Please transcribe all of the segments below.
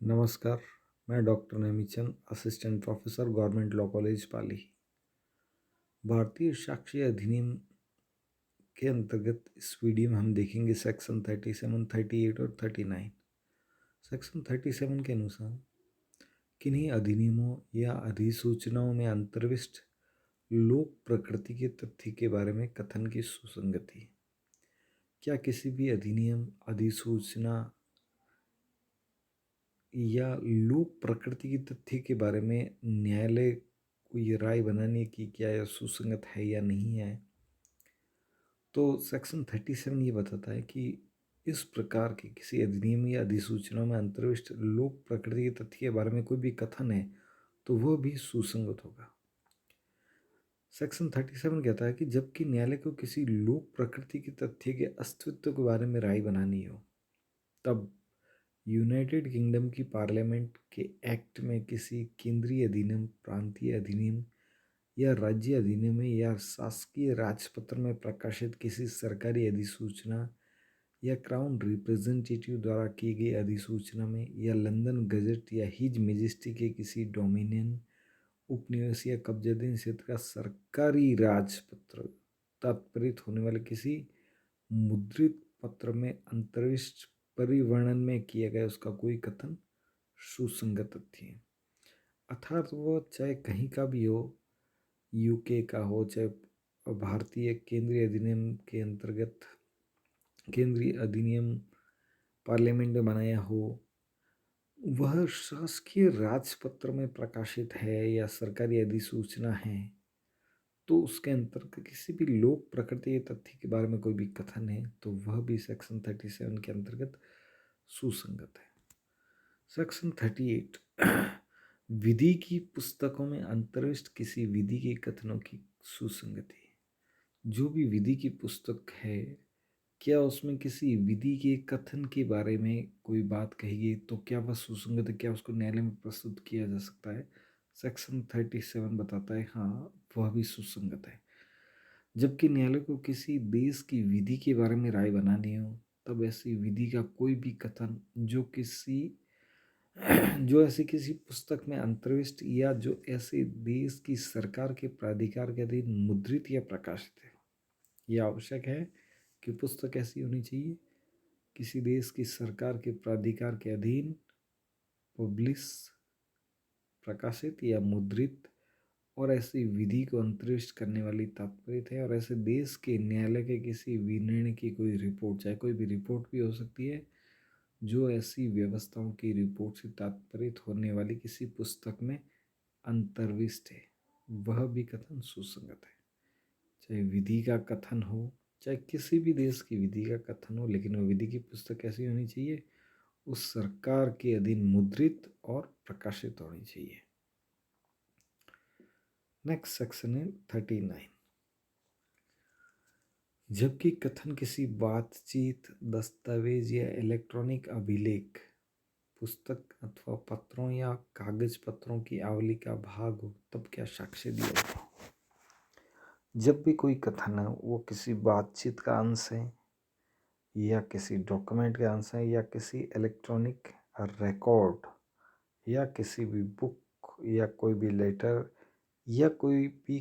नमस्कार। मैं doctor Nemichand, assistant professor, government law college Pali. भारतीय साक्ष्य अधिनियम के अंतर्गत इस वीडियो में हम देखेंगे सेक्शन 37, 38 और 39। सेक्शन 37 के अनुसार किन्हीं अधिनियमों या अधिसूचनाओं में अंतर्विष्ट लोक प्रकृति के तथ्य के बारे में कथन की सुसंगति। क्या किसी भी अधिनियम, अधिसूचना या लोक प्रकृति की तथ्य के बारे में न्यायालय को ये राय बनाने की क्या यह सुसंगत है या नहीं है? तो सेक्शन 37 ये बताता है कि इस प्रकार के किसी अधिनियम या अधिसूचना में अंतर्विष्ट लोक प्रकृति के तथ्य के बारे में कोई भी कथन है तो वह भी सुसंगत होगा। सेक्शन 37 कहता है कि जबकि न्यायालय को किसी लोक प्रकृति के तथ्य के अस्तित्व के बारे में राय बनानी हो, तब यूनाइटेड किंगडम की पार्लियामेंट के एक्ट में किसी केंद्रीय अधिनियम, प्रांतीय अधिनियम या राज्य अधिनियम में या शासकीय राजपत्र में प्रकाशित किसी सरकारी अधिसूचना या क्राउन रिप्रेजेंटेटिव द्वारा की गई अधिसूचना में या लंदन गजट या हिज मेजेस्टी के किसी डोमिनियन, उपनिवेश या कब्जाधीन क्षेत्र का सरकारी राजपत्र तात्पर्य होने वाले किसी मुद्रित पत्र में अंतर्विष्ट परिवर्णन में किया गया उसका कोई कथन सुसंगत तथ्य है। अर्थात वो चाहे कहीं का भी हो, यूके का हो, चाहे भारतीय केंद्रीय अधिनियम के अंतर्गत केंद्रीय अधिनियम पार्लियामेंट में बनाया हो, वह शासकीय राजपत्र में प्रकाशित है या सरकारी अधिसूचना है, तो उसके अंतर्गत किसी भी लोक प्रकृति के तथ्य के बारे में कोई भी कथन है तो वह भी सेक्शन 37 के अंतर्गत सुसंगत है। सेक्शन 38 विधि की पुस्तकों में अंतर्विष्ट किसी विधि के कथनों की सुसंगति। जो भी विधि की पुस्तक है, क्या उसमें किसी विधि के कथन के बारे में कोई बात कही तो क्या वह सुसंगत है, क्या उसको न्यायालय में प्रस्तुत किया जा सकता है? सेक्शन 37 बताता है हाँ, वह भी सुसंगत है। जबकि न्यायालय को किसी देश की विधि के बारे में राय बनानी हो, तब ऐसी विधि का कोई भी कथन जो ऐसी किसी पुस्तक में अंतर्विष्ट या जो ऐसे देश की सरकार के प्राधिकार के अधीन मुद्रित या प्रकाशित है, यह आवश्यक है कि पुस्तक ऐसी होनी चाहिए किसी देश की सरकार के प्राधिकार के अधीन पब्लिश, प्रकाशित या मुद्रित और ऐसी विधि को अंतर्विष्ट करने वाली तात्पर्य है, और ऐसे देश के न्यायालय के किसी विनिर्णय की कोई रिपोर्ट, चाहे कोई भी रिपोर्ट भी हो सकती है, जो ऐसी व्यवस्थाओं की रिपोर्ट से तात्पर्य होने वाली किसी पुस्तक में अंतर्विष्ट है, वह भी कथन सुसंगत है। चाहे विधि का कथन हो, चाहे किसी भी देश की विधि का कथन हो, लेकिन वह विधि की पुस्तक ऐसी होनी चाहिए उस सरकार के अधीन मुद्रित और प्रकाशित होनी चाहिए। नेक्स्ट सेक्शन है 39। जबकि कथन किसी बातचीत, दस्तावेज या इलेक्ट्रॉनिक अभिलेख, पुस्तक अथवा पत्रों या कागज पत्रों की आवली का भाग हो, तब क्या साक्ष्य दिया जाए? जब भी कोई कथन है वो किसी बातचीत का अंश है या किसी डॉक्यूमेंट का अंश है या किसी इलेक्ट्रॉनिक रिकॉर्ड या किसी भी बुक या कोई भी लेटर या कोई भी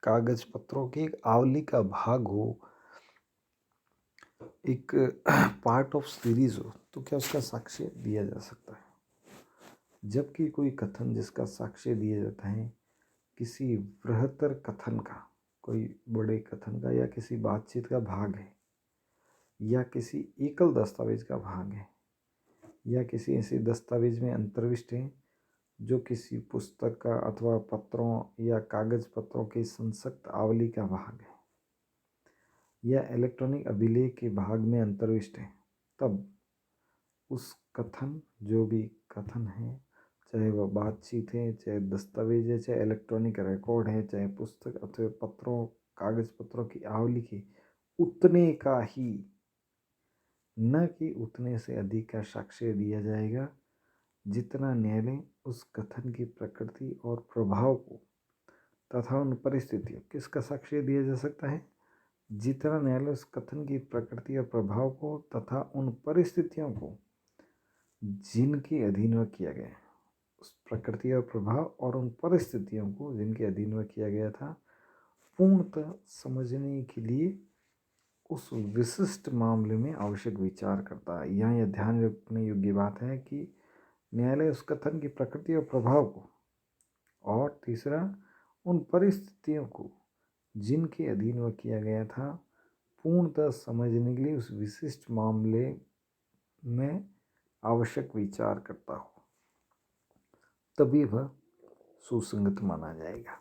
कागज पत्रों की एक आवली का भाग हो, एक पार्ट ऑफ सीरीज हो, तो क्या उसका साक्ष्य दिया जा सकता है? जबकि कोई कथन जिसका साक्ष्य दिया जाता है किसी बृहत्तर कथन का, कोई बड़े कथन का या किसी बातचीत का भाग है या किसी एकल दस्तावेज का भाग है या किसी ऐसे दस्तावेज में अंतर्विष्ट है जो किसी पुस्तक का अथवा पत्रों या कागज पत्रों की संक्षिप्त आवली का भाग है या इलेक्ट्रॉनिक अभिलेख के भाग में अंतर्विष्ट है, तब उस कथन, जो भी कथन है, चाहे वह बातचीत है, चाहे दस्तावेज है, चाहे इलेक्ट्रॉनिक रिकॉर्ड है, चाहे पुस्तक अथवा पत्रों, कागज पत्रों की आवली के उतने का ही, न कि उतने से अधिक का साक्ष्य दिया जाएगा जितना न्यायालय उस कथन की प्रकृति और प्रभाव को तथा उन परिस्थितियों, किसका साक्ष्य दिया जा सकता है? जितना न्यायालय उस कथन की प्रकृति और प्रभाव को तथा उन परिस्थितियों को जिनके अधीन वह किया गया है, उस प्रकृति और प्रभाव और उन परिस्थितियों को जिनके अधीन वह किया गया था पूर्णतः समझने के लिए उस विशिष्ट मामले में आवश्यक विचार करता है। यहाँ यह ध्यान रखने योग्य बात है कि न्यायालय उस कथन की प्रकृति और प्रभाव को और तीसरा उन परिस्थितियों को जिनके अधीन वह किया गया था पूर्णतः समझने के लिए उस विशिष्ट मामले में आवश्यक विचार करता हो, तभी वह सुसंगत माना जाएगा।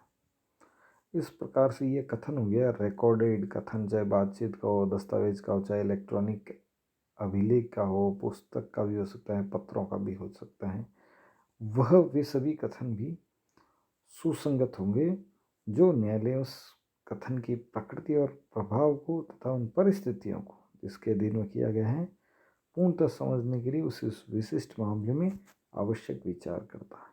इस प्रकार से ये कथन हो गया रिकॉर्डेड कथन, चाहे बातचीत का हो, दस्तावेज का हो, चाहे इलेक्ट्रॉनिक अभिलेख का हो, पुस्तक का भी हो सकता है, पत्रों का भी हो सकता है। वे सभी कथन भी सुसंगत होंगे जो न्यायालय उस कथन की प्रकृति और प्रभाव को तथा उन परिस्थितियों को जिसके अधीन में किया गया है पूर्णतः समझने के लिए उस विशिष्ट मामले में आवश्यक विचार करता है।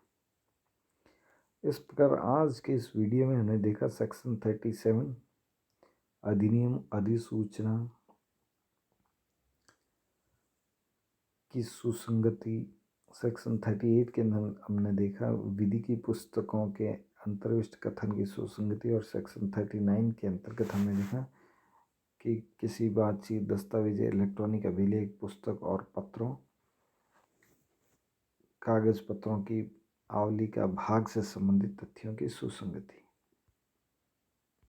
इस प्रकार आज के इस वीडियो में हमने देखा सेक्शन 37 अधिनियम अधिसूचना की सुसंगति। सेक्शन 38 के अंदर हमने देखा विधि की पुस्तकों के अंतर्विष्ट कथन की सुसंगति और सेक्शन 39 के अंतर्गत हमने देखा कि किसी बातचीत, दस्तावेज, इलेक्ट्रॉनिक अभिलेख, पुस्तक और पत्रों, कागज पत्रों की आवली का भाग से संबंधित तथ्यों की सुसंगति।